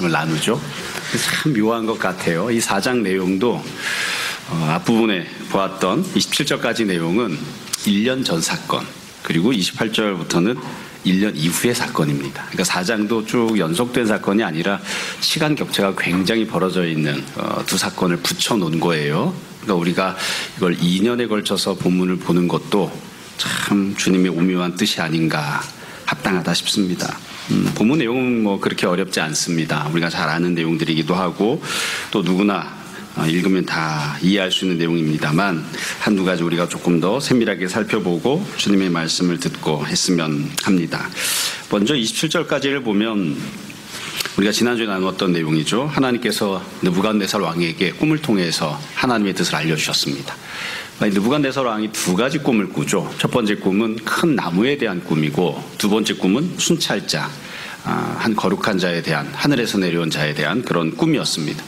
말씀을 나누죠. 참 묘한 것 같아요. 이 4장 내용도 앞부분에 보았던 27절까지 내용은 1년 전 사건, 그리고 28절부터는 1년 이후의 사건입니다. 그러니까 4장도 쭉 연속된 사건이 아니라 시간 격차가 굉장히 벌어져 있는 두 사건을 붙여놓은 거예요. 그러니까 우리가 이걸 2년에 걸쳐서 본문을 보는 것도 참 주님의 오묘한 뜻이 아닌가, 합당하다 싶습니다. 본문 내용은 뭐 그렇게 어렵지 않습니다. 우리가 잘 아는 내용들이기도 하고 또 누구나 읽으면 다 이해할 수 있는 내용입니다만 한두 가지 우리가 조금 더 세밀하게 살펴보고 주님의 말씀을 듣고 했으면 합니다. 먼저 27절까지를 보면 우리가 지난주에 나누었던 내용이죠. 하나님께서 느부갓네살 왕에게 꿈을 통해서 하나님의 뜻을 알려주셨습니다. 느부갓네살 왕이 두 가지 꿈을 꾸죠. 첫 번째 꿈은 큰 나무에 대한 꿈이고, 두 번째 꿈은 순찰자, 한 거룩한 자에 대한, 하늘에서 내려온 자에 대한 그런 꿈이었습니다.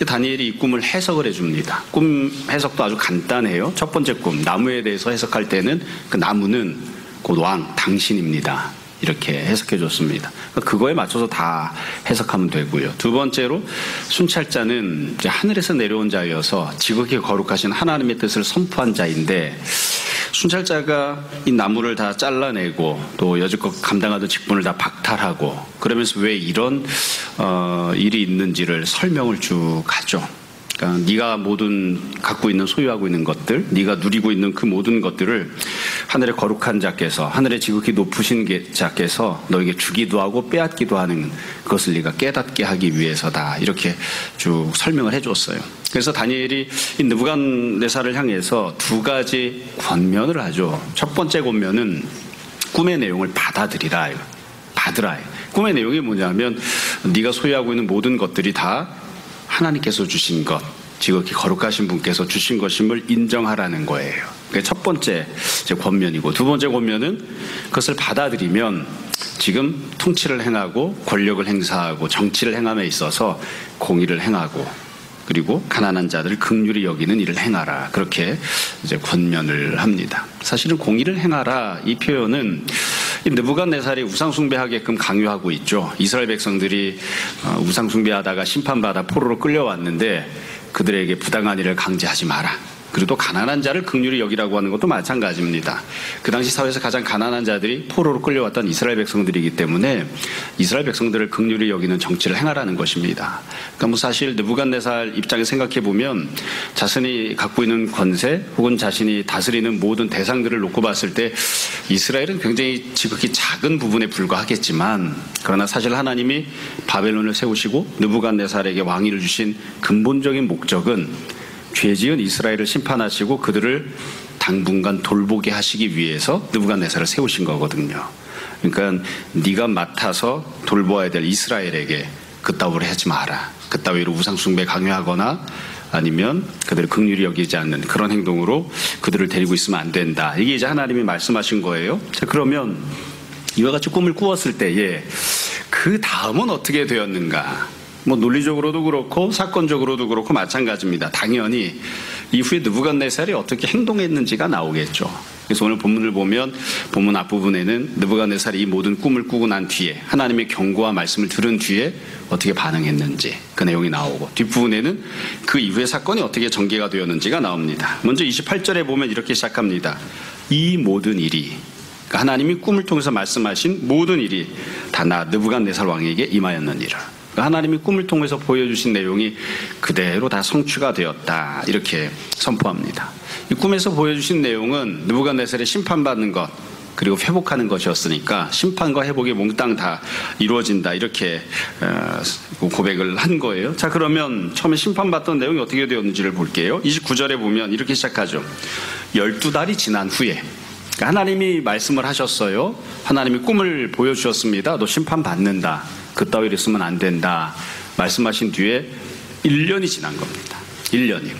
다니엘이 이 꿈을 해석을 해줍니다. 꿈 해석도 아주 간단해요. 첫 번째 꿈, 나무에 대해서 해석할 때는 그 나무는 곧 왕, 당신입니다. 이렇게 해석해 줬습니다. 그거에 맞춰서 다 해석하면 되고요. 두 번째로 순찰자는 이제 하늘에서 내려온 자여서 지극히 거룩하신 하나님의 뜻을 선포한 자인데, 순찰자가 이 나무를 다 잘라내고 또 여지껏 감당하던 직분을 다 박탈하고 그러면서 왜 이런 일이 있는지를 설명을 쭉 하죠. 그러니까 네가 모든 갖고 있는, 소유하고 있는 것들, 네가 누리고 있는 그 모든 것들을 하늘의 거룩한 자께서, 하늘의 지극히 높으신 자께서 너에게 주기도 하고 빼앗기도 하는 그것을 네가 깨닫게 하기 위해서다. 이렇게 쭉 설명을 해줬어요. 그래서 다니엘이 이 느부갓네살을 향해서 두 가지 권면을 하죠. 첫 번째 권면은 꿈의 내용을 받아들이라. 받으라. 꿈의 내용이 뭐냐면 네가 소유하고 있는 모든 것들이 다 하나님께서 주신 것, 지극히 거룩하신 분께서 주신 것임을 인정하라는 거예요. 그게 첫 번째 권면이고, 두 번째 권면은 그것을 받아들이면 지금 통치를 행하고 권력을 행사하고 정치를 행함에 있어서 공의를 행하고 그리고 가난한 자들을 긍휼히 여기는 일을 행하라. 그렇게 이제 권면을 합니다. 사실은 공의를 행하라, 이 표현은 느부갓네살이 우상숭배하게끔 강요하고 있죠. 이스라엘 백성들이 우상숭배하다가 심판받아 포로로 끌려왔는데 그들에게 부당한 일을 강제하지 마라. 그리고 또 가난한 자를 긍휼히 여기라고 하는 것도 마찬가지입니다. 그 당시 사회에서 가장 가난한 자들이 포로로 끌려왔던 이스라엘 백성들이기 때문에 이스라엘 백성들을 긍휼히 여기는 정치를 행하라는 것입니다. 그러니까 뭐 사실 느부갓네살 입장에 생각해 보면 자신이 갖고 있는 권세 혹은 자신이 다스리는 모든 대상들을 놓고 봤을 때 이스라엘은 굉장히 지극히 작은 부분에 불과하겠지만, 그러나 사실 하나님이 바벨론을 세우시고 느부갓네살에게 왕위를 주신 근본적인 목적은 죄지은 이스라엘을 심판하시고 그들을 당분간 돌보게 하시기 위해서 느부갓네살을 세우신 거거든요. 그러니까 네가 맡아서 돌보아야 될 이스라엘에게 그따위로 하지 마라. 그따위로 우상숭배 강요하거나 아니면 그들을 긍휼히 여기지 않는 그런 행동으로 그들을 데리고 있으면 안 된다. 이게 이제 하나님이 말씀하신 거예요. 자, 그러면 이와 같이 꿈을 꾸었을 때에 그 다음은 어떻게 되었는가? 뭐 논리적으로도 그렇고 사건적으로도 그렇고 마찬가지입니다. 당연히 이후에 느부갓네살이 어떻게 행동했는지가 나오겠죠. 그래서 오늘 본문을 보면 본문 앞부분에는 느부갓네살이 이 모든 꿈을 꾸고 난 뒤에 하나님의 경고와 말씀을 들은 뒤에 어떻게 반응했는지 그 내용이 나오고, 뒷부분에는 그 이후의 사건이 어떻게 전개가 되었는지가 나옵니다. 먼저 28절에 보면 이렇게 시작합니다. 이 모든 일이, 그러니까 하나님이 꿈을 통해서 말씀하신 모든 일이 다 나 느부갓네살 왕에게 임하였느니라. 하나님이 꿈을 통해서 보여주신 내용이 그대로 다 성취가 되었다. 이렇게 선포합니다. 이 꿈에서 보여주신 내용은 느부갓네살이 심판받는 것 그리고 회복하는 것이었으니까 심판과 회복이 몽땅 다 이루어진다. 이렇게 고백을 한 거예요. 자, 그러면 처음에 심판받던 내용이 어떻게 되었는지를 볼게요. 29절에 보면 이렇게 시작하죠. 12달이 지난 후에, 그러니까 하나님이 말씀을 하셨어요. 하나님이 꿈을 보여주셨습니다. 너 심판받는다. 그따위로 있으면 안 된다. 말씀하신 뒤에 1년이 지난 겁니다. 1년이요.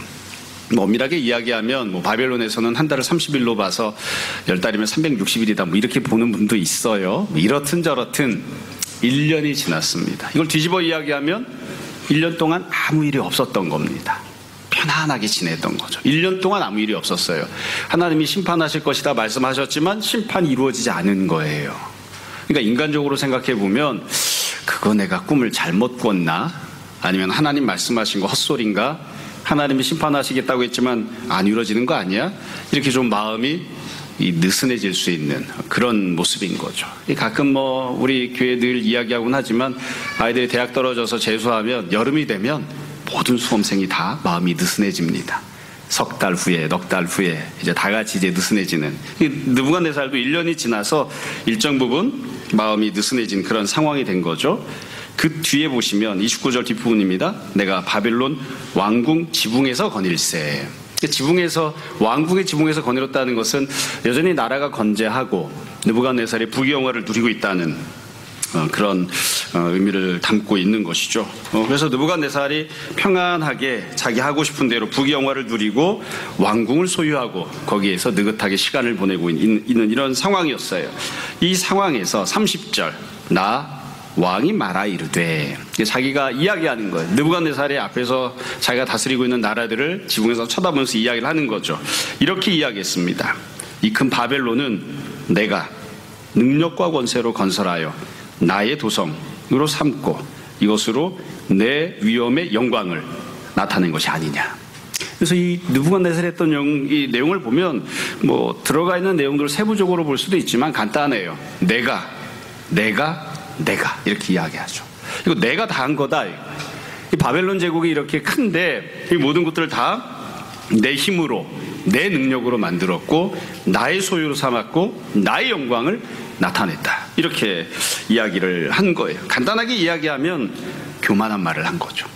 엄밀하게 이야기하면 바벨론에서는 한 달을 30일로 봐서 10달이면 360일이다. 이렇게 보는 분도 있어요. 이렇든 저렇든 1년이 지났습니다. 이걸 뒤집어 이야기하면 1년 동안 아무 일이 없었던 겁니다. 편안하게 지냈던 거죠. 1년 동안 아무 일이 없었어요. 하나님이 심판하실 것이다 말씀하셨지만 심판이 이루어지지 않은 거예요. 그러니까 인간적으로 생각해 보면 그거 내가 꿈을 잘못 꿨나? 아니면 하나님 말씀하신 거 헛소리인가? 하나님이 심판하시겠다고 했지만 안 이루어지는 거 아니야? 이렇게 좀 마음이 느슨해질 수 있는 그런 모습인 거죠. 가끔 우리 교회 늘 이야기하곤 하지만 아이들이 대학 떨어져서 재수하면 여름이 되면 모든 수험생이 다 마음이 느슨해집니다. 석 달 후에, 넉 달 후에 이제 다 같이 이제 느슨해지는. 느부갓네살도 1년이 지나서 일정 부분 마음이 느슨해진 그런 상황이 된 거죠. 그 뒤에 보시면 29절 뒷부분입니다. 내가 바벨론 왕궁 지붕에서 거닐세. 지붕에서, 왕궁의 지붕에서 거닐었다는 것은 여전히 나라가 건재하고 느부갓네살이 부귀영화를 누리고 있다는 그런 의미를 담고 있는 것이죠. 그래서 느부갓네살이 평안하게 자기 하고 싶은 대로 부귀영화를 누리고 왕궁을 소유하고 거기에서 느긋하게 시간을 보내고 있는 이런 상황이었어요. 이 상황에서 30절 나 왕이 말하 이르되, 자기가 이야기하는 거예요. 느부갓네살의 앞에서 자기가 다스리고 있는 나라들을 지붕에서 쳐다보면서 이야기를 하는 거죠. 이렇게 이야기했습니다. 이 큰 바벨론은 내가 능력과 권세로 건설하여 나의 도성으로 삼고 이것으로 내 위엄의 영광을 나타낸 것이 아니냐. 그래서 이 느부갓네살이 했던 이 내용을 보면 들어가 있는 내용들을 세부적으로 볼 수도 있지만 간단해요. 내가 이렇게 이야기하죠. 이거 내가 다 한 거다. 이 바벨론 제국이 이렇게 큰데 이 모든 것들을 다 내 힘으로, 내 능력으로 만들었고 나의 소유로 삼았고 나의 영광을 나타냈다. 이렇게 이야기를 한 거예요. 간단하게 이야기하면 교만한 말을 한 거죠.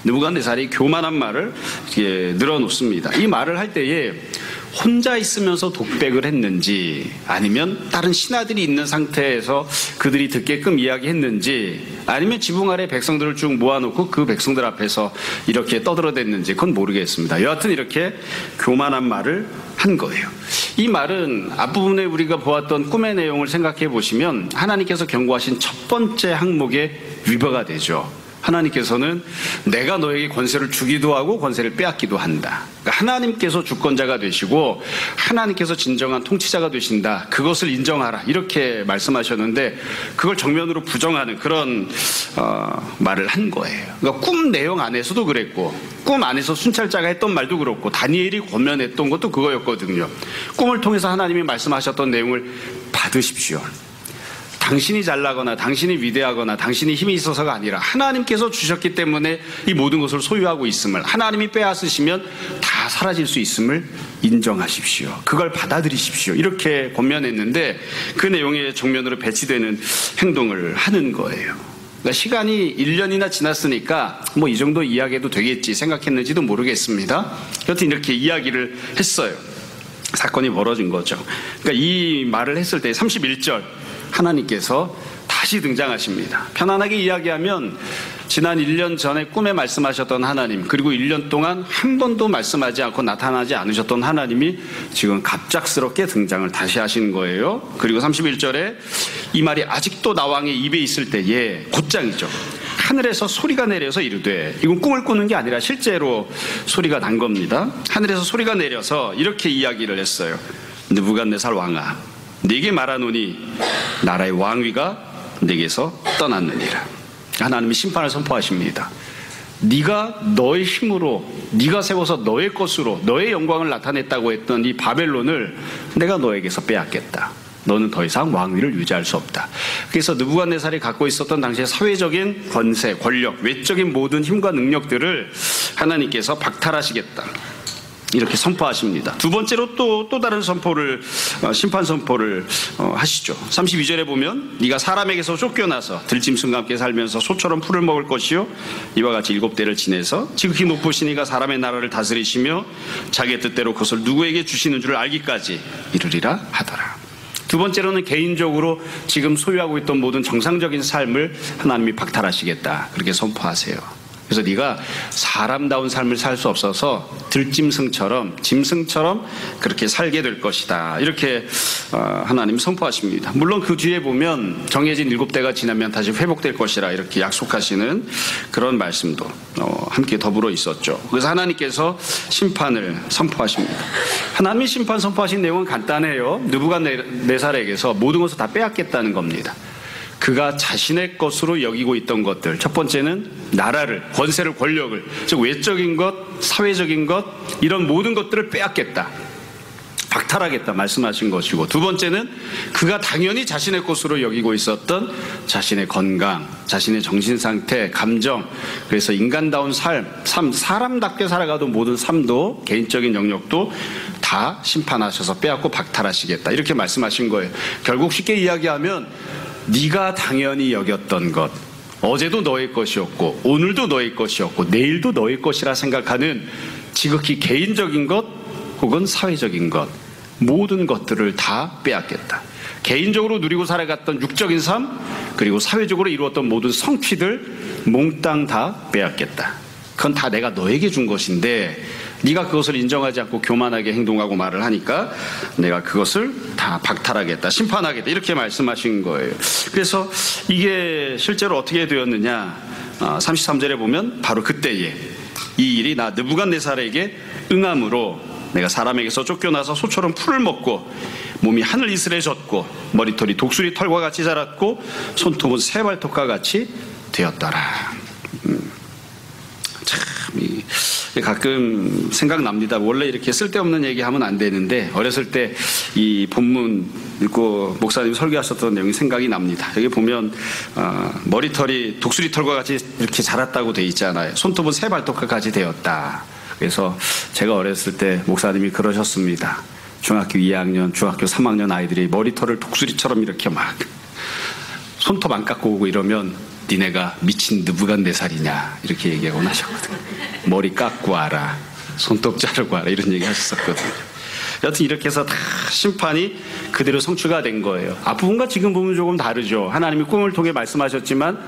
느부갓네살이 교만한 말을 늘어놓습니다. 이 말을 할 때에 혼자 있으면서 독백을 했는지 아니면 다른 신하들이 있는 상태에서 그들이 듣게끔 이야기했는지 아니면 지붕 아래 백성들을 쭉 모아놓고 그 백성들 앞에서 이렇게 떠들어댔는지 그건 모르겠습니다. 여하튼 이렇게 교만한 말을 한 거예요. 이 말은 앞부분에 우리가 보았던 꿈의 내용을 생각해 보시면 하나님께서 경고하신 첫 번째 항목의 위배가 되죠. 하나님께서는 내가 너에게 권세를 주기도 하고 권세를 빼앗기도 한다. 그러니까 하나님께서 주권자가 되시고 하나님께서 진정한 통치자가 되신다. 그것을 인정하라. 이렇게 말씀하셨는데 그걸 정면으로 부정하는 그런 말을 한 거예요. 그러니까 꿈 내용 안에서도 그랬고 꿈 안에서 순찰자가 했던 말도 그렇고 다니엘이 권면했던 것도 그거였거든요. 꿈을 통해서 하나님이 말씀하셨던 내용을 받으십시오. 당신이 잘나거나 당신이 위대하거나 당신이 힘이 있어서가 아니라 하나님께서 주셨기 때문에 이 모든 것을 소유하고 있음을, 하나님이 빼앗으시면 다 사라질 수 있음을 인정하십시오. 그걸 받아들이십시오. 이렇게 권면했는데 그 내용의 정면으로 배치되는 행동을 하는 거예요. 그러니까 시간이 1년이나 지났으니까 이 정도 이야기해도 되겠지 생각했는지도 모르겠습니다. 여튼 이렇게 이야기를 했어요. 사건이 벌어진 거죠. 그러니까 이 말을 했을 때 31절 하나님께서 다시 등장하십니다. 편안하게 이야기하면 지난 1년 전에 꿈에 말씀하셨던 하나님, 그리고 1년 동안 한 번도 말씀하지 않고 나타나지 않으셨던 하나님이 지금 갑작스럽게 등장을 다시 하시는 거예요. 그리고 31절에 이 말이 아직도 나왕의 입에 있을 때에 곧장이죠. 하늘에서 소리가 내려서 이르되, 이건 꿈을 꾸는 게 아니라 실제로 소리가 난 겁니다. 하늘에서 소리가 내려서 이렇게 이야기를 했어요. 느부갓네살 왕아, 네게 말하노니 나라의 왕위가 네게서 떠났느니라. 하나님이 심판을 선포하십니다. 네가 너의 힘으로, 네가 세워서 너의 것으로 너의 영광을 나타냈다고 했던 이 바벨론을 내가 너에게서 빼앗겠다. 너는 더 이상 왕위를 유지할 수 없다. 그래서 느부갓네살이 갖고 있었던 당시의 사회적인 권세, 권력, 외적인 모든 힘과 능력들을 하나님께서 박탈하시겠다. 이렇게 선포하십니다. 두 번째로 또 다른 선포를, 심판 선포를 하시죠. 32절에 보면 네가 사람에게서 쫓겨나서 들짐승과 함께 살면서 소처럼 풀을 먹을 것이요 이와 같이 7대를 지내서 지극히 높으신 이가 사람의 나라를 다스리시며 자기의 뜻대로 그것을 누구에게 주시는 줄 알기까지 이르리라 하더라. 두 번째로는 개인적으로 지금 소유하고 있던 모든 정상적인 삶을 하나님이 박탈하시겠다. 그렇게 선포하세요. 그래서 네가 사람다운 삶을 살 수 없어서 들짐승처럼, 짐승처럼 그렇게 살게 될 것이다. 이렇게 하나님 선포하십니다. 물론 그 뒤에 보면 정해진 7대가 지나면 다시 회복될 것이라 이렇게 약속하시는 그런 말씀도 함께 더불어 있었죠. 그래서 하나님께서 심판을 선포하십니다. 하나님이 심판 선포하신 내용은 간단해요. 느부갓네살에게서 모든 것을 다 빼앗겠다는 겁니다. 그가 자신의 것으로 여기고 있던 것들, 첫 번째는 나라를, 권세를, 권력을, 즉 외적인 것, 사회적인 것, 이런 모든 것들을 빼앗겠다, 박탈하겠다 말씀하신 것이고, 두 번째는 그가 당연히 자신의 것으로 여기고 있었던 자신의 건강, 자신의 정신상태, 감정, 그래서 인간다운 삶, 사람답게 살아가도 모든 삶도, 개인적인 영역도 다 심판하셔서 빼앗고 박탈하시겠다, 이렇게 말씀하신 거예요. 결국 쉽게 이야기하면 네가 당연히 여겼던 것, 어제도 너의 것이었고 오늘도 너의 것이었고 내일도 너의 것이라 생각하는 지극히 개인적인 것 혹은 사회적인 것, 모든 것들을 다 빼앗겠다. 개인적으로 누리고 살아갔던 육적인 삶, 그리고 사회적으로 이루었던 모든 성취들 몽땅 다 빼앗겠다. 그건 다 내가 너에게 준 것인데 네가 그것을 인정하지 않고 교만하게 행동하고 말을 하니까 내가 그것을 다 박탈하겠다, 심판하겠다, 이렇게 말씀하신 거예요. 그래서 이게 실제로 어떻게 되었느냐, 33절에 보면 바로 그때에 이 일이 나 느부갓네살에게 응함으로 내가 사람에게서 쫓겨나서 소처럼 풀을 먹고 몸이 하늘 이슬에 젖고 머리털이 독수리 털과 같이 자랐고 손톱은 새발톱과 같이 되었더라. 참 가끔 생각납니다. 원래 이렇게 쓸데없는 얘기하면 안 되는데 어렸을 때 이 본문 읽고 목사님 설교하셨던 내용이 생각이 납니다. 여기 보면 머리털이 독수리 털과 같이 이렇게 자랐다고 돼 있잖아요. 손톱은 새발톱과 같이 되었다. 그래서 제가 어렸을 때 목사님이 그러셨습니다. 중학교 2학년, 중학교 3학년 아이들이 머리털을 독수리처럼 이렇게 막 손톱 안 깎고 오고 이러면 니네가 미친 느부갓네살이냐 이렇게 얘기하곤 하셨거든요. 머리 깎고 와라, 손톱 자르고 와라, 이런 얘기 하셨었거든요. 여튼 이렇게 해서 다 심판이 그대로 성취가 된 거예요. 앞부분과 지금 부분은 조금 다르죠. 하나님이 꿈을 통해 말씀하셨지만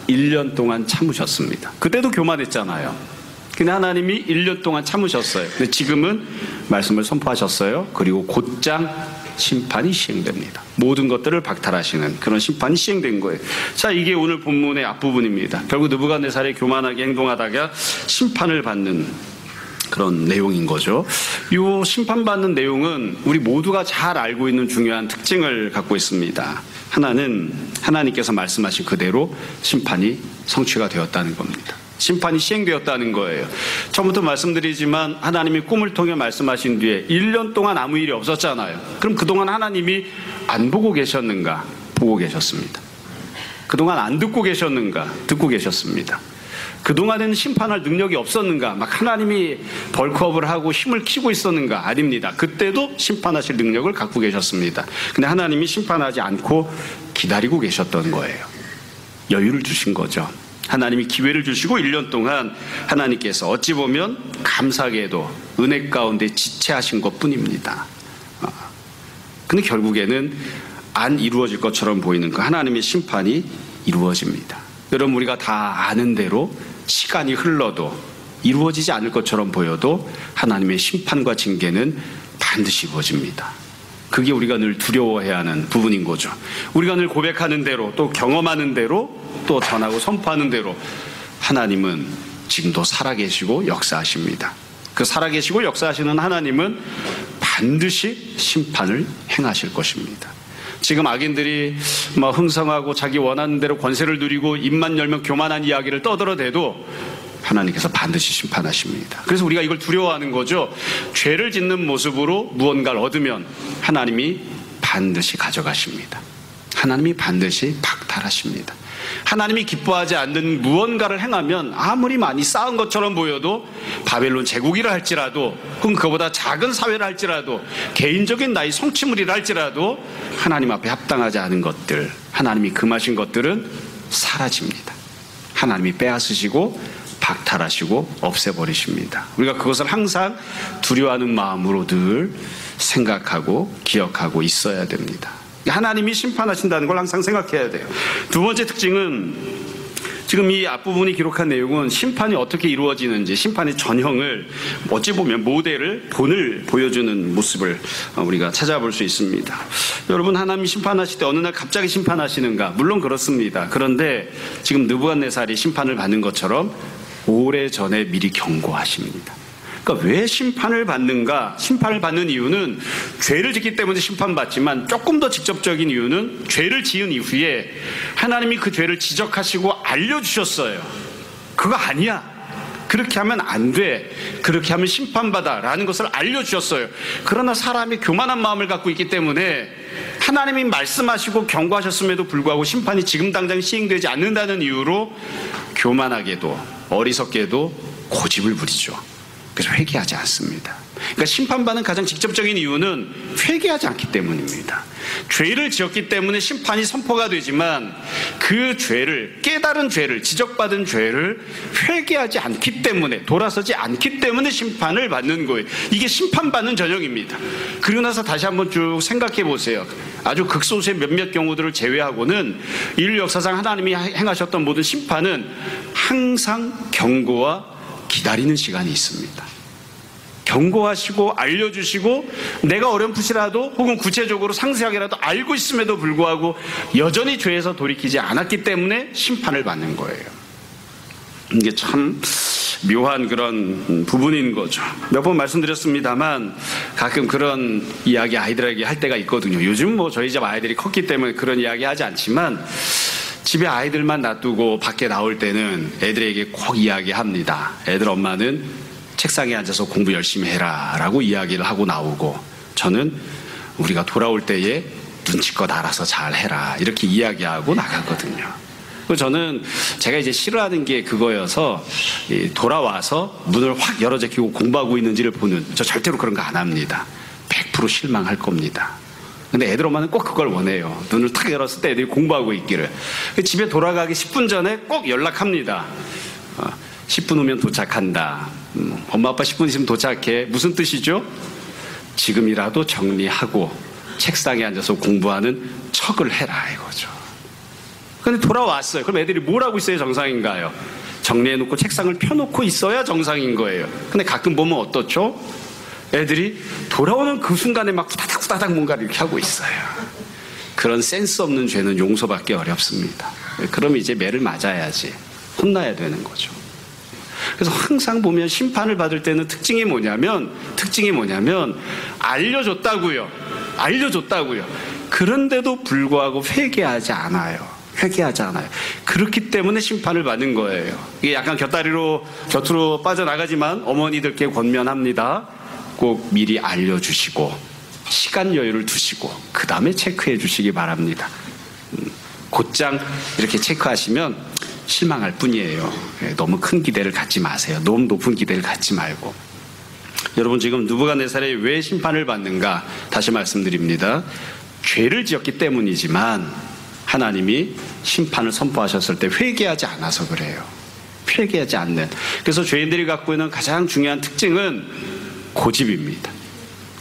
1년 동안 참으셨습니다. 그때도 교만했잖아요. 근데 하나님이 1년 동안 참으셨어요. 근데 지금은 말씀을 선포하셨어요. 그리고 곧장 심판이 시행됩니다. 모든 것들을 박탈하시는 그런 심판이 시행된 거예요. 자, 이게 오늘 본문의 앞부분입니다. 결국 느부갓네살이 교만하게 행동하다가 심판을 받는 그런 내용인 거죠. 이 심판받는 내용은 우리 모두가 잘 알고 있는 중요한 특징을 갖고 있습니다. 하나는 하나님께서 말씀하신 그대로 심판이 성취가 되었다는 겁니다. 심판이 시행되었다는 거예요. 처음부터 말씀드리지만 하나님이 꿈을 통해 말씀하신 뒤에 1년 동안 아무 일이 없었잖아요. 그럼 그동안 하나님이 안 보고 계셨는가? 보고 계셨습니다. 그동안 안 듣고 계셨는가? 듣고 계셨습니다. 그동안에는 심판할 능력이 없었는가? 막 하나님이 벌크업을 하고 힘을 키고 있었는가? 아닙니다. 그때도 심판하실 능력을 갖고 계셨습니다. 근데 하나님이 심판하지 않고 기다리고 계셨던 거예요. 여유를 주신 거죠. 하나님이 기회를 주시고 1년 동안 하나님께서 어찌 보면 감사하게도 은혜 가운데 지체하신 것뿐입니다. 근데 결국에는 안 이루어질 것처럼 보이는 그 하나님의 심판이 이루어집니다. 여러분, 우리가 다 아는 대로 시간이 흘러도 이루어지지 않을 것처럼 보여도 하나님의 심판과 징계는 반드시 이루어집니다. 그게 우리가 늘 두려워해야 하는 부분인 거죠. 우리가 늘 고백하는 대로, 또 경험하는 대로, 또 전하고 선포하는 대로 하나님은 지금도 살아계시고 역사하십니다. 그 살아계시고 역사하시는 하나님은 반드시 심판을 행하실 것입니다. 지금 악인들이 막 흥성하고 자기 원하는 대로 권세를 누리고 입만 열면 교만한 이야기를 떠들어대도 하나님께서 반드시 심판하십니다. 그래서 우리가 이걸 두려워하는 거죠. 죄를 짓는 모습으로 무언가를 얻으면 하나님이 반드시 가져가십니다. 하나님이 반드시 박탈하십니다. 하나님이 기뻐하지 않는 무언가를 행하면 아무리 많이 쌓은 것처럼 보여도 바벨론 제국이라 할지라도 혹은 그보다 작은 사회라 할지라도 개인적인 나의 성취물이라 할지라도 하나님 앞에 합당하지 않은 것들, 하나님이 금하신 것들은 사라집니다. 하나님이 빼앗으시고 박탈하시고 없애버리십니다. 우리가 그것을 항상 두려워하는 마음으로 늘 생각하고 기억하고 있어야 됩니다. 하나님이 심판하신다는 걸 항상 생각해야 돼요. 두 번째 특징은 지금 이 앞부분이 기록한 내용은 심판이 어떻게 이루어지는지, 심판의 전형을 어찌 보면 모델을, 본을 보여주는 모습을 우리가 찾아볼 수 있습니다. 여러분, 하나님이 심판하실 때 어느 날 갑자기 심판하시는가? 물론 그렇습니다. 그런데 지금 느부갓네살이 심판을 받는 것처럼 오래전에 미리 경고하십니다. 그러니까 왜 심판을 받는가? 심판을 받는 이유는 죄를 짓기 때문에 심판받지만 조금 더 직접적인 이유는 죄를 지은 이후에 하나님이 그 죄를 지적하시고 알려주셨어요. 그거 아니야. 그렇게 하면 안 돼. 그렇게 하면 심판받아. 라는 것을 알려주셨어요. 그러나 사람이 교만한 마음을 갖고 있기 때문에 하나님이 말씀하시고 경고하셨음에도 불구하고 심판이 지금 당장 시행되지 않는다는 이유로 교만하게도 어리석게도 고집을 부리죠. 그래서 회개하지 않습니다. 그러니까 심판받는 가장 직접적인 이유는 회개하지 않기 때문입니다. 죄를 지었기 때문에 심판이 선포가 되지만 그 죄를, 깨달은 죄를, 지적받은 죄를 회개하지 않기 때문에, 돌아서지 않기 때문에 심판을 받는 거예요. 이게 심판받는 전형입니다. 그리고 나서 다시 한번 쭉 생각해 보세요. 아주 극소수의 몇몇 경우들을 제외하고는 인류 역사상 하나님이 행하셨던 모든 심판은 항상 경고와 기다리는 시간이 있습니다. 경고하시고 알려주시고 내가 어렴풋이라도 혹은 구체적으로 상세하게라도 알고 있음에도 불구하고 여전히 죄에서 돌이키지 않았기 때문에 심판을 받는 거예요. 이게 참 묘한 그런 부분인 거죠. 몇 번 말씀드렸습니다만 가끔 그런 이야기 아이들에게 할 때가 있거든요. 요즘 뭐 저희 집 아이들이 컸기 때문에 그런 이야기 하지 않지만 집에 아이들만 놔두고 밖에 나올 때는 애들에게 꼭 이야기합니다. 애들 엄마는 책상에 앉아서 공부 열심히 해라 라고 이야기를 하고 나오고, 저는 우리가 돌아올 때에 눈치껏 알아서 잘 해라 이렇게 이야기하고 나가거든요. 그리고 저는 제가 이제 싫어하는 게 그거여서 돌아와서 문을 확 열어 제끼고 공부하고 있는지를 보는, 저 절대로 그런 거 안 합니다. 100% 실망할 겁니다. 근데 애들 엄마는 꼭 그걸 원해요. 눈을 탁 열었을 때 애들이 공부하고 있기를. 집에 돌아가기 10분 전에 꼭 연락합니다. 10분 후면 도착한다. 엄마 아빠 10분 있으면 도착해. 무슨 뜻이죠? 지금이라도 정리하고 책상에 앉아서 공부하는 척을 해라 이거죠. 근데 돌아왔어요. 그럼 애들이 뭘 하고 있어야 정상인가요? 정리해놓고 책상을 펴놓고 있어야 정상인 거예요. 근데 가끔 보면 어떻죠? 애들이 돌아오는 그 순간에 막 후다닥 뭔가를 이렇게 하고 있어요. 그런 센스 없는 죄는 용서받기 어렵습니다. 그럼 이제 매를 맞아야지, 혼나야 되는 거죠. 그래서 항상 보면 심판을 받을 때는 특징이 뭐냐면 알려줬다고요. 그런데도 불구하고 회개하지 않아요. 그렇기 때문에 심판을 받는 거예요. 이게 약간 곁으로 빠져나가지만 어머니들께 권면합니다. 꼭 미리 알려주시고 시간 여유를 두시고 그 다음에 체크해 주시기 바랍니다. 곧장 이렇게 체크하시면 실망할 뿐이에요. 너무 큰 기대를 갖지 마세요. 너무 높은 기대를 갖지 말고. 여러분, 지금 느부갓네살이 왜 심판을 받는가? 다시 말씀드립니다. 죄를 지었기 때문이지만 하나님이 심판을 선포하셨을 때 회개하지 않아서 그래요. 회개하지 않는. 그래서 죄인들이 갖고 있는 가장 중요한 특징은 고집입니다.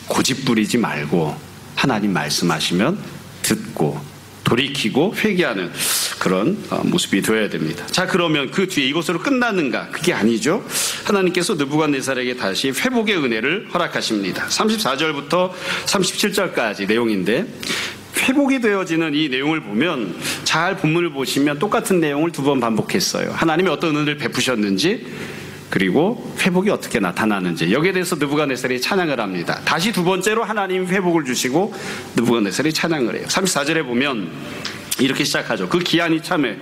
고집 부리지 말고 하나님 말씀하시면 듣고 돌이키고 회개하는 그런 모습이 되어야 됩니다. 자, 그러면 그 뒤에 이것으로 끝나는가? 그게 아니죠. 하나님께서 느부갓네살에게 다시 회복의 은혜를 허락하십니다. 34절부터 37절까지 내용인데, 회복이 되어지는 이 내용을 보면, 잘 본문을 보시면 똑같은 내용을 두 번 반복했어요. 하나님이 어떤 은혜를 베푸셨는지, 그리고 회복이 어떻게 나타나는지, 여기에 대해서 느부갓네살이 찬양을 합니다. 다시 두 번째로 하나님이 회복을 주시고 느부갓네살이 찬양을 해요. 34절에 보면 이렇게 시작하죠. 그 기한이 참에,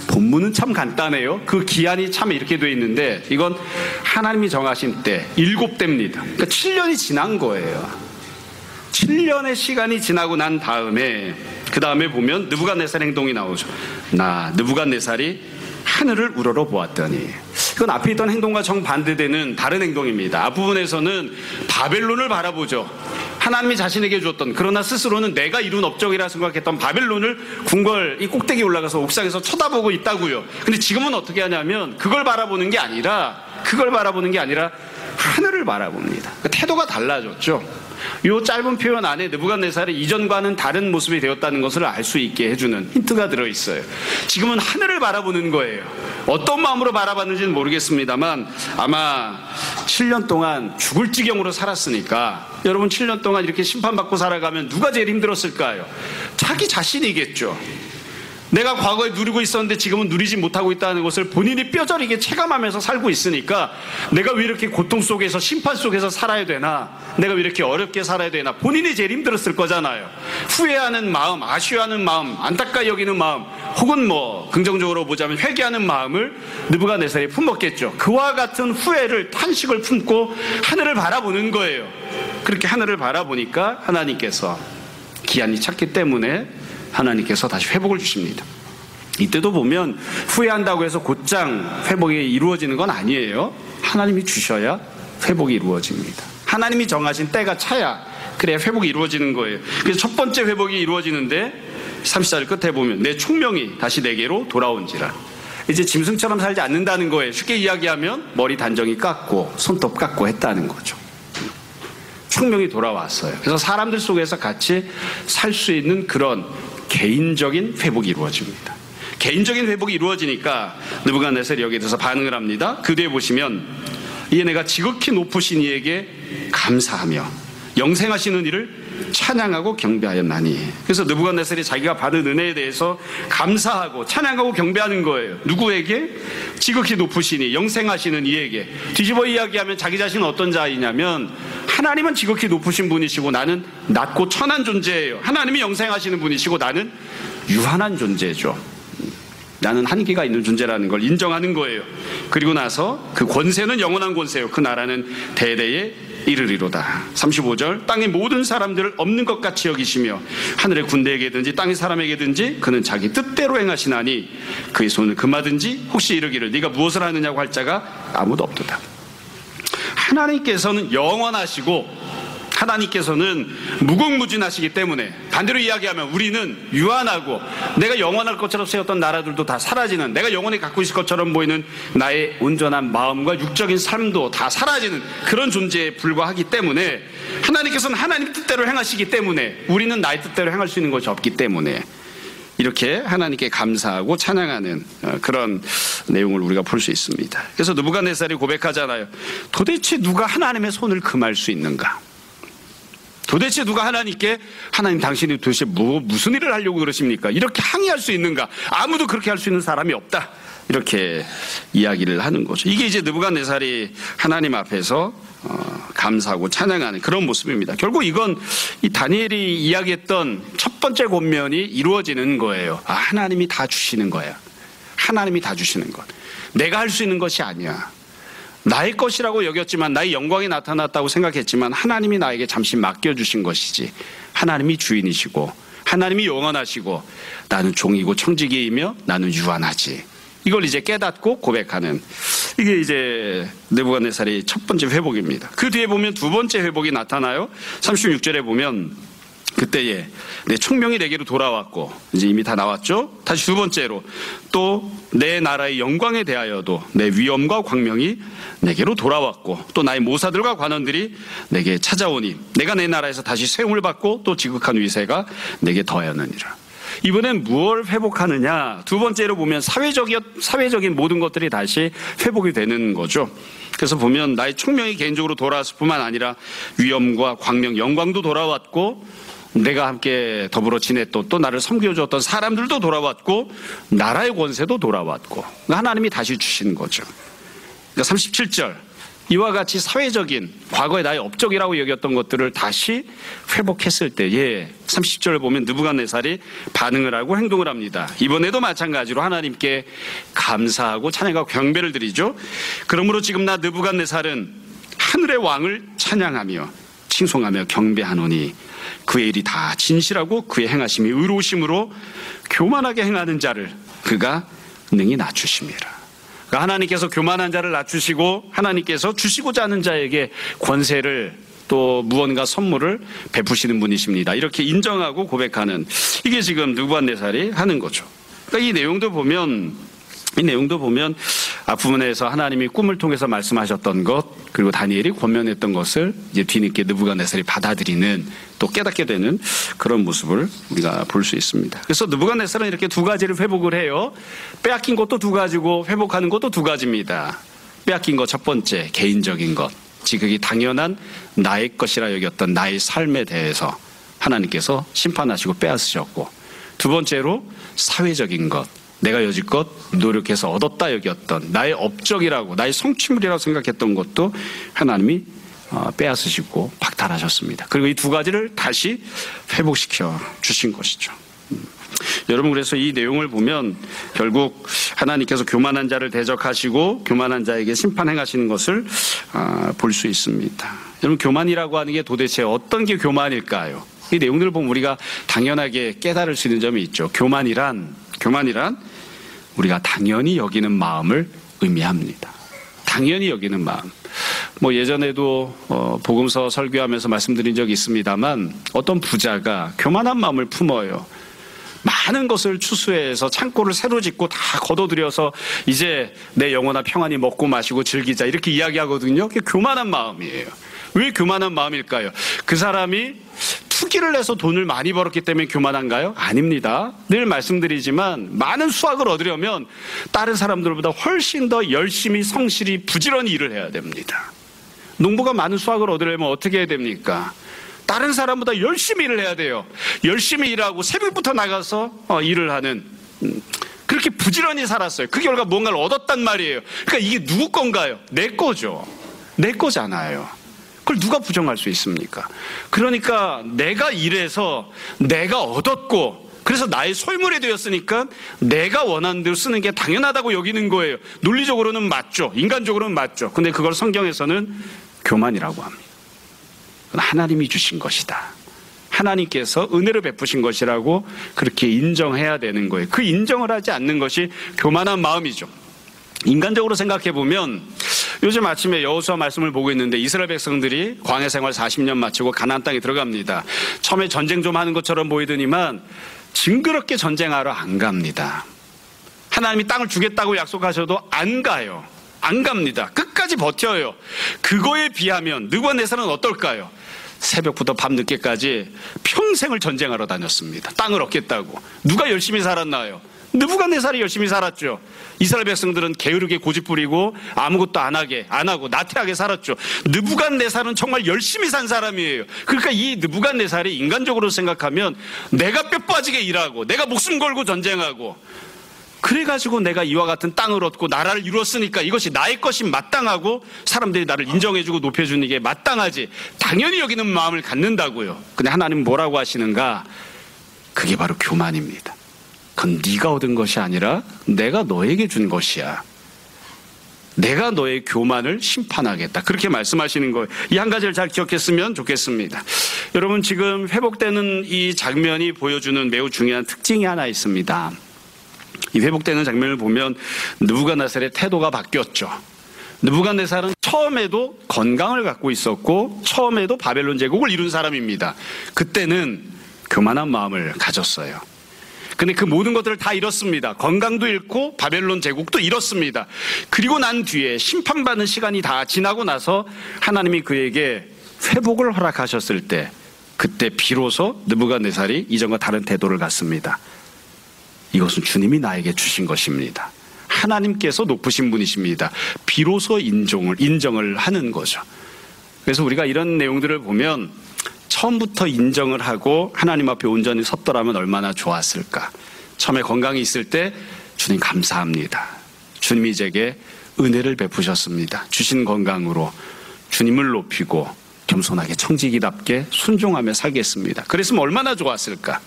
본문은 참 간단해요. 그 기한이 참에 이렇게 돼 있는데, 이건 하나님이 정하신 때 7대입니다. 그러니까 7년이 지난 거예요. 7년의 시간이 지나고 난 다음에, 그 다음에 보면 느부갓네살 행동이 나오죠. 느부갓네살이 하늘을 우러러 보았더니, 이건 앞에 있던 행동과 정반대되는 다른 행동입니다. 앞부분에서는 바벨론을 바라보죠. 하나님이 자신에게 주었던, 그러나 스스로는 내가 이룬 업적이라 생각했던 바벨론을 궁궐 이 꼭대기에 올라가서 옥상에서 쳐다보고 있다고요. 근데 지금은 어떻게 하냐면 그걸 바라보는 게 아니라 하늘을 바라봅니다. 그러니까 태도가 달라졌죠. 이 짧은 표현 안에 느부갓네살이 이전과는 다른 모습이 되었다는 것을 알 수 있게 해주는 힌트가 들어있어요. 지금은 하늘을 바라보는 거예요. 어떤 마음으로 바라봤는지는 모르겠습니다만 아마 7년 동안 죽을 지경으로 살았으니까, 여러분 7년 동안 이렇게 심판받고 살아가면 누가 제일 힘들었을까요? 자기 자신이겠죠. 내가 과거에 누리고 있었는데 지금은 누리지 못하고 있다는 것을 본인이 뼈저리게 체감하면서 살고 있으니까 내가 왜 이렇게 고통 속에서 심판 속에서 살아야 되나, 내가 왜 이렇게 어렵게 살아야 되나, 본인이 제일 힘들었을 거잖아요. 후회하는 마음, 아쉬워하는 마음, 안타까이 여기는 마음, 혹은 긍정적으로 보자면 회개하는 마음을 느부갓네살이 품었겠죠. 그와 같은 후회를, 탄식을 품고 하늘을 바라보는 거예요. 그렇게 하늘을 바라보니까 하나님께서 기한이 찼기 때문에 하나님께서 다시 회복을 주십니다. 이때도 보면 후회한다고 해서 곧장 회복이 이루어지는 건 아니에요. 하나님이 주셔야 회복이 이루어집니다. 하나님이 정하신 때가 차야 그래야 회복이 이루어지는 거예요. 그래서 첫 번째 회복이 이루어지는데 34절 끝에 보면 내 총명이 다시 내게로 돌아온지라. 이제 짐승처럼 살지 않는다는 거예요. 쉽게 이야기하면 머리 단정히 깎고 손톱 깎고 했다는 거죠. 총명이 돌아왔어요. 그래서 사람들 속에서 같이 살 수 있는 그런 개인적인 회복이 이루어집니다. 개인적인 회복이 이루어지니까 느부갓네살이 여기에 대해서 반응을 합니다. 그 뒤에 보시면 이에 내가 지극히 높으신 이에게 감사하며 영생하시는 이를 찬양하고 경배하였나니. 그래서 느부갓네살이 자기가 받은 은혜에 대해서 감사하고 찬양하고 경배하는 거예요. 누구에게? 지극히 높으시니 영생하시는 이에게. 뒤집어 이야기하면 자기 자신은 어떤 자이냐면 하나님은 지극히 높으신 분이시고 나는 낮고 천한 존재예요. 하나님이 영생하시는 분이시고 나는 유한한 존재죠. 나는 한계가 있는 존재라는 걸 인정하는 거예요. 그리고 나서 그 권세는 영원한 권세요. 그 나라는 대대에 이르리로다. 35절 땅의 모든 사람들을 없는 것 같이 여기시며 하늘의 군대에게든지 땅의 사람에게든지 그는 자기 뜻대로 행하시나니 그의 손을 금하든지 혹시 이르기를 네가 무엇을 하느냐고 할 자가 아무도 없도다. 하나님께서는 영원하시고 하나님께서는 무궁무진하시기 때문에 반대로 이야기하면 우리는 유한하고 내가 영원할 것처럼 세웠던 나라들도 다 사라지는, 내가 영원히 갖고 있을 것처럼 보이는 나의 온전한 마음과 육적인 삶도 다 사라지는 그런 존재에 불과하기 때문에 하나님께서는 하나님 뜻대로 행하시기 때문에 우리는 나의 뜻대로 행할 수 있는 것이 없기 때문에 이렇게 하나님께 감사하고 찬양하는 그런 내용을 우리가 볼 수 있습니다. 그래서 느부갓네살이 고백하잖아요. 도대체 누가 하나님의 손을 금할 수 있는가? 도대체 누가 하나님께 하나님 당신이 도대체 무슨 일을 하려고 그러십니까? 이렇게 항의할 수 있는가? 아무도 그렇게 할 수 있는 사람이 없다. 이렇게 이야기를 하는 거죠. 이게 이제 느부갓네살이 하나님 앞에서 감사하고 찬양하는 그런 모습입니다. 결국 이건 이 다니엘이 이야기했던 첫 번째 권면이 이루어지는 거예요. 아, 하나님이 다 주시는 거야. 하나님이 다 주시는 것. 내가 할 수 있는 것이 아니야. 나의 것이라고 여겼지만 나의 영광이 나타났다고 생각했지만 하나님이 나에게 잠시 맡겨주신 것이지. 하나님이 주인이시고 하나님이 영원하시고 나는 종이고 청지기이며 나는 유한하지. 이걸 이제 깨닫고 고백하는, 이게 이제 느부갓네살의 첫 번째 회복입니다. 그 뒤에 보면 두 번째 회복이 나타나요. 36절에 보면 그때에 내 총명이 내게로 돌아왔고, 이제 이미 다 나왔죠. 다시 두 번째로 또 내 나라의 영광에 대하여도 내 위엄과 광명이 내게로 돌아왔고 또 나의 모사들과 관원들이 내게 찾아오니 내가 내 나라에서 다시 세움을 받고 또 지극한 위세가 내게 더하였느니라. 이번엔 무엇을 회복하느냐? 두 번째로 보면 사회적인 모든 것들이 다시 회복이 되는 거죠. 그래서 보면 나의 총명이 개인적으로 돌아왔을 뿐만 아니라 위엄과 광명, 영광도 돌아왔고 내가 함께 더불어 지냈던 또 나를 섬겨주었던 사람들도 돌아왔고 나라의 권세도 돌아왔고 하나님이 다시 주신 거죠. 그러니까 37절 이와 같이 사회적인 과거의 나의 업적이라고 여겼던 것들을 다시 회복했을 때에 30절을 보면 느부갓네살이 반응을 하고 행동을 합니다. 이번에도 마찬가지로 하나님께 감사하고 찬양하고 경배를 드리죠. 그러므로 지금 나 느부갓네살은 하늘의 왕을 찬양하며 칭송하며 경배하노니 그의 일이 다 진실하고 그의 행하심이 의로우심으로 교만하게 행하는 자를 그가 능히 낮추심이라. 그러니까 하나님께서 교만한 자를 낮추시고 하나님께서 주시고자 하는 자에게 권세를 또 무언가 선물을 베푸시는 분이십니다. 이렇게 인정하고 고백하는, 이게 지금 느부갓네살이 하는 거죠. 그러니까 이 내용도 보면 앞부분에서 하나님이 꿈을 통해서 말씀하셨던 것, 그리고 다니엘이 권면했던 것을 이제 뒤늦게 느부갓네살이 받아들이는, 또 깨닫게 되는 그런 모습을 우리가 볼 수 있습니다. 그래서 느부갓네살은 이렇게 두 가지를 회복을 해요. 빼앗긴 것도 두 가지고 회복하는 것도 두 가지입니다. 빼앗긴 것 첫 번째, 개인적인 것, 지극히 당연한 나의 것이라 여겼던 나의 삶에 대해서 하나님께서 심판하시고 빼앗으셨고, 두 번째로 사회적인 것. 내가 여지껏 노력해서 얻었다 여겼던 나의 업적이라고, 나의 성취물이라고 생각했던 것도 하나님이 빼앗으시고 박탈하셨습니다. 그리고 이 두 가지를 다시 회복시켜 주신 것이죠. 여러분, 그래서 이 내용을 보면 결국 하나님께서 교만한 자를 대적하시고 교만한 자에게 심판 행하시는 것을 볼 수 있습니다. 여러분, 교만이라고 하는 게 도대체 어떤 게 교만일까요? 이 내용들을 보면 우리가 당연하게 깨달을 수 있는 점이 있죠. 교만이란 우리가 당연히 여기는 마음을 의미합니다. 당연히 여기는 마음. 예전에도 복음서 설교하면서 말씀드린 적이 있습니다만, 어떤 부자가 교만한 마음을 품어요. 많은 것을 추수해서 창고를 새로 짓고 다 걷어들여서 이제 내 영혼아 평안히 먹고 마시고 즐기자, 이렇게 이야기하거든요. 그게 교만한 마음이에요. 왜 교만한 마음일까요? 그 사람이 투기를 해서 돈을 많이 벌었기 때문에 교만한가요? 아닙니다. 늘 말씀드리지만 많은 수확을 얻으려면 다른 사람들보다 훨씬 더 열심히 성실히 부지런히 일을 해야 됩니다. 농부가 많은 수확을 얻으려면 어떻게 해야 됩니까? 다른 사람보다 열심히 일을 해야 돼요. 열심히 일하고 새벽부터 나가서 일을 하는, 그렇게 부지런히 살았어요. 그 결과 뭔가를 얻었단 말이에요. 그러니까 이게 누구 건가요? 내 거죠. 내 거잖아요. 그걸 누가 부정할 수 있습니까? 그러니까 내가 일해서 내가 얻었고, 그래서 나의 소유물이 되었으니까 내가 원하는 대로 쓰는 게 당연하다고 여기는 거예요. 논리적으로는 맞죠. 인간적으로는 맞죠. 근데 그걸 성경에서는 교만이라고 합니다. 하나님이 주신 것이다. 하나님께서 은혜를 베푸신 것이라고 그렇게 인정해야 되는 거예요. 그 인정을 하지 않는 것이 교만한 마음이죠. 인간적으로 생각해 보면, 요즘 아침에 여호수아 말씀을 보고 있는데 이스라엘 백성들이 광야 생활 40년 마치고 가나안 땅에 들어갑니다. 처음에 전쟁 좀 하는 것처럼 보이더니만 징그럽게 전쟁하러 안 갑니다. 하나님이 땅을 주겠다고 약속하셔도 안 가요. 안 갑니다. 끝까지 버텨요. 그거에 비하면 느부갓네살은 어떨까요? 새벽부터 밤늦게까지 평생을 전쟁하러 다녔습니다. 땅을 얻겠다고. 누가 열심히 살았나요? 느부갓네살이 열심히 살았죠. 이스라엘 백성들은 게으르게 고집부리고 아무것도 안 하고 나태하게 살았죠. 느부갓네살은 정말 열심히 산 사람이에요. 그러니까 이 느부갓네살이 인간적으로 생각하면 내가 뼈 빠지게 일하고 내가 목숨 걸고 전쟁하고, 그래가지고 내가 이와 같은 땅을 얻고 나라를 이루었으니까 이것이 나의 것이 마땅하고 사람들이 나를 인정해주고 높여주는 게 마땅하지, 당연히 여기는 마음을 갖는다고요. 근데 하나님은 뭐라고 하시는가? 그게 바로 교만입니다. 그건 네가 얻은 것이 아니라 내가 너에게 준 것이야. 내가 너의 교만을 심판하겠다. 그렇게 말씀하시는 거예요. 이 한 가지를 잘 기억했으면 좋겠습니다. 여러분, 지금 회복되는 이 장면이 보여주는 매우 중요한 특징이 하나 있습니다. 이 회복되는 장면을 보면 느부갓네살의 태도가 바뀌었죠. 느부갓네살은 처음에도 건강을 갖고 있었고 처음에도 바벨론 제국을 이룬 사람입니다. 그때는 교만한 마음을 가졌어요. 근데 그 모든 것들을 다 잃었습니다. 건강도 잃고 바벨론 제국도 잃었습니다. 그리고 난 뒤에 심판받는 시간이 다 지나고 나서 하나님이 그에게 회복을 허락하셨을 때, 그때 비로소 느부갓네살이 이전과 다른 태도를 갖습니다. 이것은 주님이 나에게 주신 것입니다. 하나님께서 높으신 분이십니다. 비로소 인정을 하는 거죠. 그래서 우리가 이런 내용들을 보면 처음부터 인정을 하고 하나님 앞에 온전히 섰더라면 얼마나 좋았을까. 처음에 건강이 있을 때 주님 감사합니다. 주님이 제게 은혜를 베푸셨습니다. 주신 건강으로 주님을 높이고 겸손하게 청지기답게 순종하며 살겠습니다. 그랬으면 얼마나 좋았을까.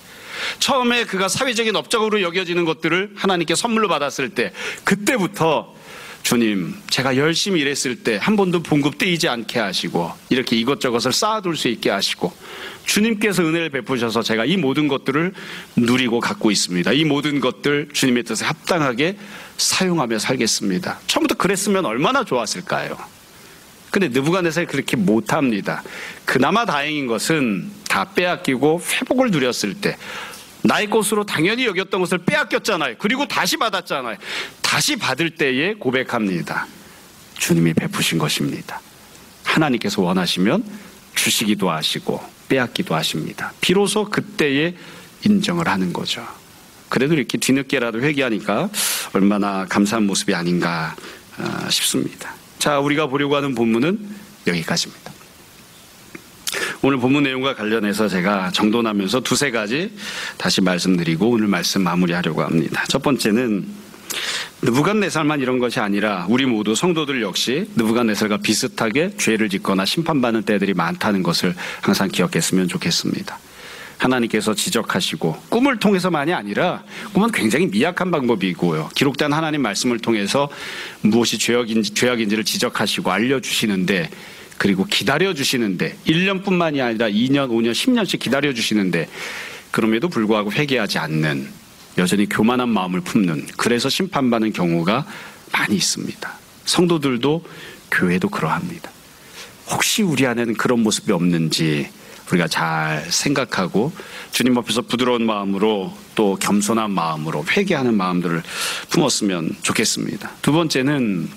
처음에 그가 사회적인 업적으로 여겨지는 것들을 하나님께 선물로 받았을 때, 그때부터 주님, 제가 열심히 일했을 때 한 번도 봉급 떼이지 않게 하시고 이렇게 이것저것을 쌓아둘 수 있게 하시고 주님께서 은혜를 베푸셔서 제가 이 모든 것들을 누리고 갖고 있습니다. 이 모든 것들 주님의 뜻에 합당하게 사용하며 살겠습니다. 처음부터 그랬으면 얼마나 좋았을까요? 근데 느부갓네살이 그렇게 못합니다. 그나마 다행인 것은 다 빼앗기고 회복을 누렸을 때, 나의 것으로 당연히 여겼던 것을 빼앗겼잖아요. 그리고 다시 받았잖아요. 다시 받을 때에 고백합니다. 주님이 베푸신 것입니다. 하나님께서 원하시면 주시기도 하시고 빼앗기도 하십니다. 비로소 그때에 인정을 하는 거죠. 그래도 이렇게 뒤늦게라도 회개하니까 얼마나 감사한 모습이 아닌가 싶습니다. 자, 우리가 보려고 하는 본문은 여기까지입니다. 오늘 본문 내용과 관련해서 제가 정돈하면서 두세 가지 다시 말씀드리고 오늘 말씀 마무리하려고 합니다. 첫 번째는 느부갓네살만 이런 것이 아니라 우리 모두 성도들 역시 느부갓네살과 비슷하게 죄를 짓거나 심판받는 때들이 많다는 것을 항상 기억했으면 좋겠습니다. 하나님께서 지적하시고 꿈을 통해서만이 아니라 꿈은 굉장히 미약한 방법이고요. 기록된 하나님 말씀을 통해서 무엇이 죄악인지를 지적하시고 알려주시는데, 그리고 기다려주시는데 1년뿐만이 아니라 2년, 5년, 10년씩 기다려주시는데 그럼에도 불구하고 회개하지 않는, 여전히 교만한 마음을 품는, 그래서 심판받는 경우가 많이 있습니다. 성도들도 교회도 그러합니다. 혹시 우리 안에는 그런 모습이 없는지 우리가 잘 생각하고 주님 앞에서 부드러운 마음으로 또 겸손한 마음으로 회개하는 마음들을 품었으면 좋겠습니다. 두 번째는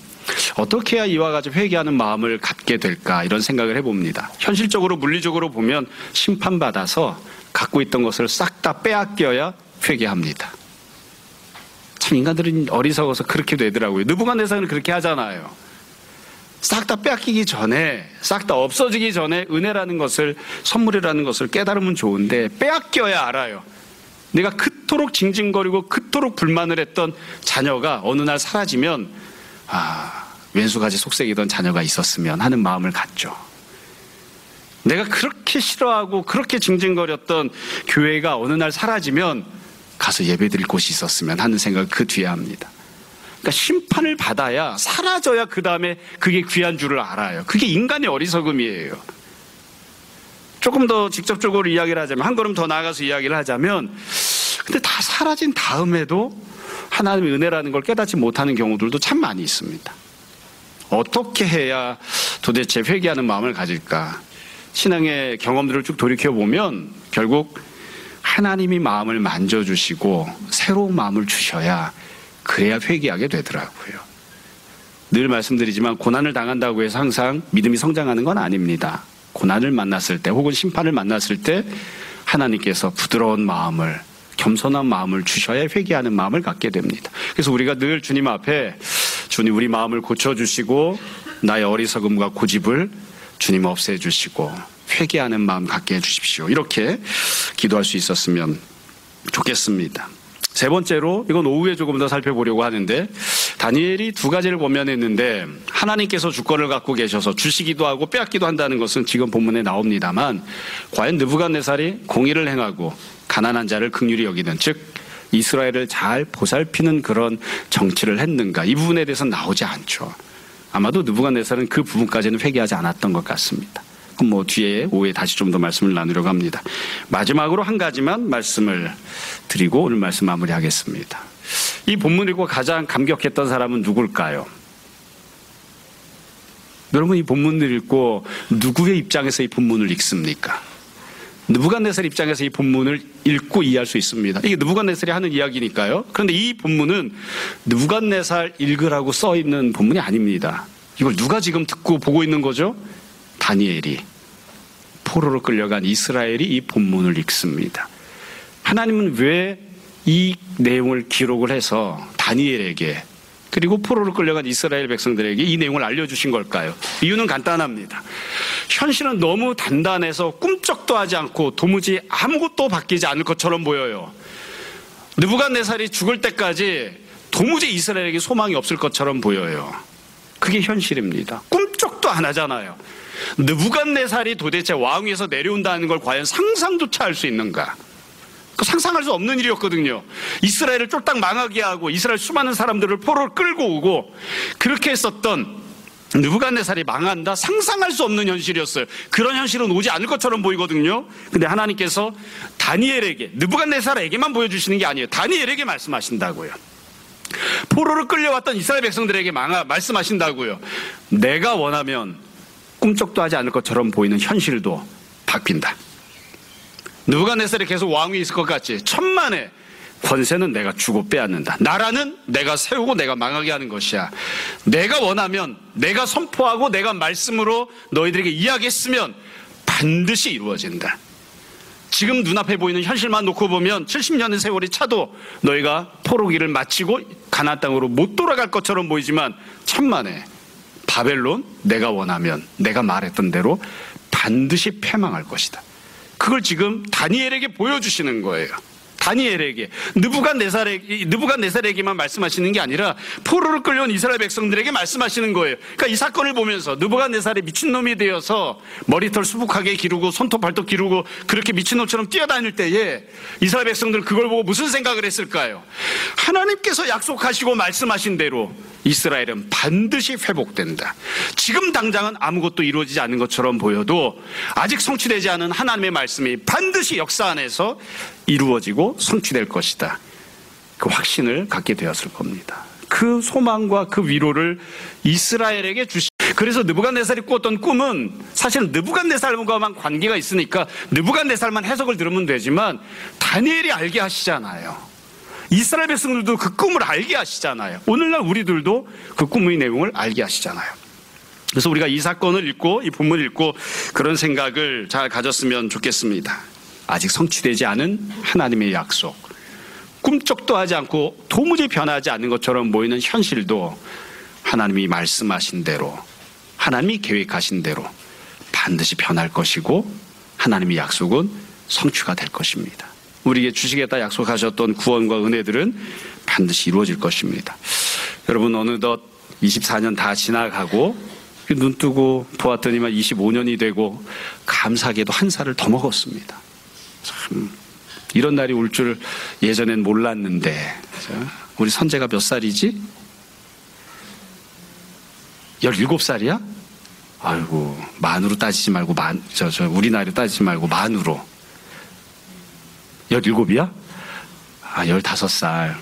어떻게 해야 이와 같이 회개하는 마음을 갖게 될까, 이런 생각을 해봅니다. 현실적으로 물리적으로 보면 심판받아서 갖고 있던 것을 싹 다 빼앗겨야 회개합니다. 참 인간들은 어리석어서 그렇게 되더라고요. 느부갓네살은 그렇게 하잖아요. 싹 다 빼앗기기 전에, 싹 다 없어지기 전에 은혜라는 것을, 선물이라는 것을 깨달으면 좋은데 빼앗겨야 알아요. 내가 그토록 징징거리고 그토록 불만을 했던 자녀가 어느 날 사라지면 왼수같이 속삭이던 자녀가 있었으면 하는 마음을 갖죠. 내가 그렇게 싫어하고 그렇게 징징거렸던 교회가 어느 날 사라지면 가서 예배드릴 곳이 있었으면 하는 생각을 그 뒤에 합니다. 그러니까 심판을 받아야, 사라져야 그 다음에 그게 귀한 줄을 알아요. 그게 인간의 어리석음이에요. 조금 더 직접적으로 이야기를 하자면, 한 걸음 더 나아가서 이야기를 하자면, 근데 다 사라진 다음에도 하나님의 은혜라는 걸 깨닫지 못하는 경우들도 참 많이 있습니다. 어떻게 해야 도대체 회개하는 마음을 가질까? 신앙의 경험들을 쭉 돌이켜보면 결국 하나님이 마음을 만져주시고 새로운 마음을 주셔야, 그래야 회개하게 되더라고요. 늘 말씀드리지만 고난을 당한다고 해서 항상 믿음이 성장하는 건 아닙니다. 고난을 만났을 때 혹은 심판을 만났을 때 하나님께서 부드러운 마음을, 겸손한 마음을 주셔야 회개하는 마음을 갖게 됩니다. 그래서 우리가 늘 주님 앞에, 주님 우리 마음을 고쳐주시고 나의 어리석음과 고집을 주님 없애주시고 회개하는 마음 갖게 해주십시오, 이렇게 기도할 수 있었으면 좋겠습니다. 세 번째로, 이건 오후에 조금 더 살펴보려고 하는데, 다니엘이 두 가지를 권면했는데 하나님께서 주권을 갖고 계셔서 주시기도 하고 빼앗기도 한다는 것은 지금 본문에 나옵니다만, 과연 느부갓네살이 공의를 행하고 가난한 자를 긍휼히 여기는, 즉 이스라엘을 잘 보살피는 그런 정치를 했는가, 이 부분에 대해서는 나오지 않죠. 아마도 느부갓네살은 그 부분까지는 회개하지 않았던 것 같습니다. 그럼 뒤에 오후에 다시 좀 더 말씀을 나누려고 합니다. 마지막으로 한 가지만 말씀을 드리고 오늘 말씀 마무리하겠습니다. 이 본문을 읽고 가장 감격했던 사람은 누굴까요? 여러분, 이 본문을 읽고 누구의 입장에서 이 본문을 읽습니까? 느부갓네살 입장에서 이 본문을 읽고 이해할 수 있습니다. 이게 느부갓네살이 하는 이야기니까요. 그런데 이 본문은 느부갓네살 읽으라고 써 있는 본문이 아닙니다. 이걸 누가 지금 듣고 보고 있는 거죠? 다니엘이, 포로로 끌려간 이스라엘이 이 본문을 읽습니다. 하나님은 왜 이 내용을 기록을 해서 다니엘에게, 그리고 포로로 끌려간 이스라엘 백성들에게 이 내용을 알려주신 걸까요? 이유는 간단합니다. 현실은 너무 단단해서 꿈쩍도 하지 않고 도무지 아무것도 바뀌지 않을 것처럼 보여요. 느부갓네살이 죽을 때까지 도무지 이스라엘에게 소망이 없을 것처럼 보여요. 그게 현실입니다. 꿈쩍도 안 하잖아요. 느부갓네살이 도대체 왕위에서 내려온다는 걸 과연 상상조차 할 수 있는가? 그 상상할 수 없는 일이었거든요. 이스라엘을 쫄딱 망하게 하고 이스라엘 수많은 사람들을 포로로 끌고 오고 그렇게 했었던 느부갓네살이 망한다? 상상할 수 없는 현실이었어요. 그런 현실은 오지 않을 것처럼 보이거든요. 근데 하나님께서 다니엘에게, 느부갓네살에게만 보여주시는 게 아니에요. 다니엘에게 말씀하신다고요. 포로로 끌려왔던 이스라엘 백성들에게 말씀하신다고요. 내가 원하면 꿈쩍도 하지 않을 것처럼 보이는 현실도 바뀐다. 느부갓네살이 계속 왕위에 있을 것 같지? 천만의 권세는 내가 주고 빼앗는다. 나라는 내가 세우고 내가 망하게 하는 것이야. 내가 원하면, 내가 선포하고 내가 말씀으로 너희들에게 이야기했으면 반드시 이루어진다. 지금 눈앞에 보이는 현실만 놓고 보면 70년의 세월이 차도 너희가 포로기를 마치고 가나안 땅으로 못 돌아갈 것처럼 보이지만 천만에 바벨론, 내가 원하면 내가 말했던 대로 반드시 패망할 것이다. 그걸 지금 다니엘에게 보여주시는 거예요. 다니엘에게, 느부갓네살에게만 말씀하시는 게 아니라 포로로 끌려온 이스라엘 백성들에게 말씀하시는 거예요. 그러니까 이 사건을 보면서 느부갓네살이 미친놈이 되어서 머리털 수북하게 기르고 손톱 발톱 기르고 그렇게 미친놈처럼 뛰어다닐 때에 이스라엘 백성들은 그걸 보고 무슨 생각을 했을까요? 하나님께서 약속하시고 말씀하신 대로 이스라엘은 반드시 회복된다. 지금 당장은 아무것도 이루어지지 않는 것처럼 보여도 아직 성취되지 않은 하나님의 말씀이 반드시 역사 안에서 이루어지고 성취될 것이다. 그 확신을 갖게 되었을 겁니다. 그 소망과 그 위로를 이스라엘에게 그래서 느부갓네살이 꾸었던 꿈은 사실은 느부갓네살과만 관계가 있으니까 느부갓네살만 해석을 들으면 되지만 다니엘이 알게 하시잖아요. 이스라엘 백성들도 그 꿈을 알게 하시잖아요. 오늘날 우리들도 그 꿈의 내용을 알게 하시잖아요. 그래서 우리가 이 사건을 읽고 이 본문을 읽고 그런 생각을 잘 가졌으면 좋겠습니다. 아직 성취되지 않은 하나님의 약속, 꿈쩍도 하지 않고 도무지 변하지 않는 것처럼 보이는 현실도 하나님이 말씀하신 대로, 하나님이 계획하신 대로 반드시 변할 것이고 하나님의 약속은 성취가 될 것입니다. 우리에게 주시겠다 약속하셨던 구원과 은혜들은 반드시 이루어질 것입니다. 여러분, 어느덧 24년 다 지나가고 눈 뜨고 보았더니만 25년이 되고 감사하게도 한 살을 더 먹었습니다. 참 이런 날이 올 줄 예전엔 몰랐는데. 우리 선재가 몇 살이지? 17살이야? 아이고, 만으로 따지지 말고 우리 나이로 따지지 말고 만으로. 17이야? 15살.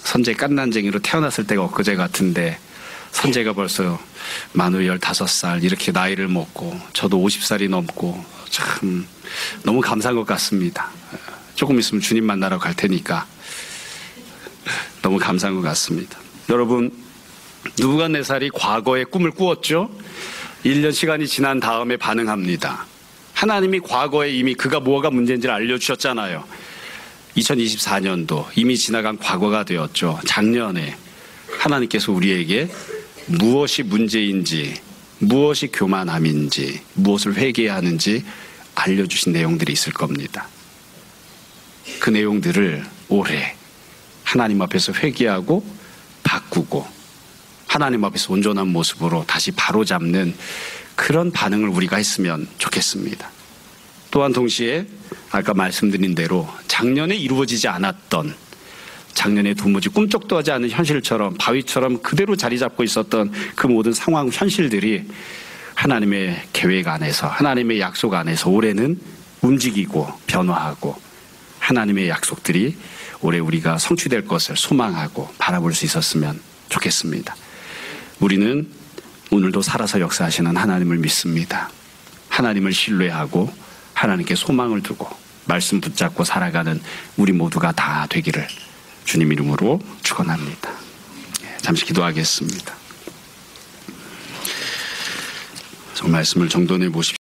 선재 깐난쟁이로 태어났을 때가 엊그제 같은데 선재가 벌써 만으로 15살 이렇게 나이를 먹고 저도 50살이 넘고 참 너무 감사한 것 같습니다. 조금 있으면 주님 만나러 갈 테니까 너무 감사한 것 같습니다. 여러분, 느부갓네살이 과거에 꿈을 꾸었죠. 1년 시간이 지난 다음에 반응합니다. 하나님이 과거에 이미 그가 뭐가 문제인지를 알려주셨잖아요. 2024년도 이미 지나간 과거가 되었죠. 작년에 하나님께서 우리에게 무엇이 문제인지, 무엇이 교만함인지, 무엇을 회개해야 하는지 알려주신 내용들이 있을 겁니다. 그 내용들을 올해 하나님 앞에서 회개하고 바꾸고 하나님 앞에서 온전한 모습으로 다시 바로잡는 그런 반응을 우리가 했으면 좋겠습니다. 또한 동시에 아까 말씀드린 대로 작년에 이루어지지 않았던, 작년에 도무지 꿈쩍도 하지 않은 현실처럼 바위처럼 그대로 자리 잡고 있었던 그 모든 상황, 현실들이 하나님의 계획 안에서, 하나님의 약속 안에서 올해는 움직이고 변화하고 하나님의 약속들이 올해 우리가 성취될 것을 소망하고 바라볼 수 있었으면 좋겠습니다. 우리는 오늘도 살아서 역사하시는 하나님을 믿습니다. 하나님을 신뢰하고 하나님께 소망을 두고 말씀 붙잡고 살아가는 우리 모두가 다 되기를 주님 이름으로 축원합니다. 잠시 기도하겠습니다. 말씀을 정돈해 보십시오.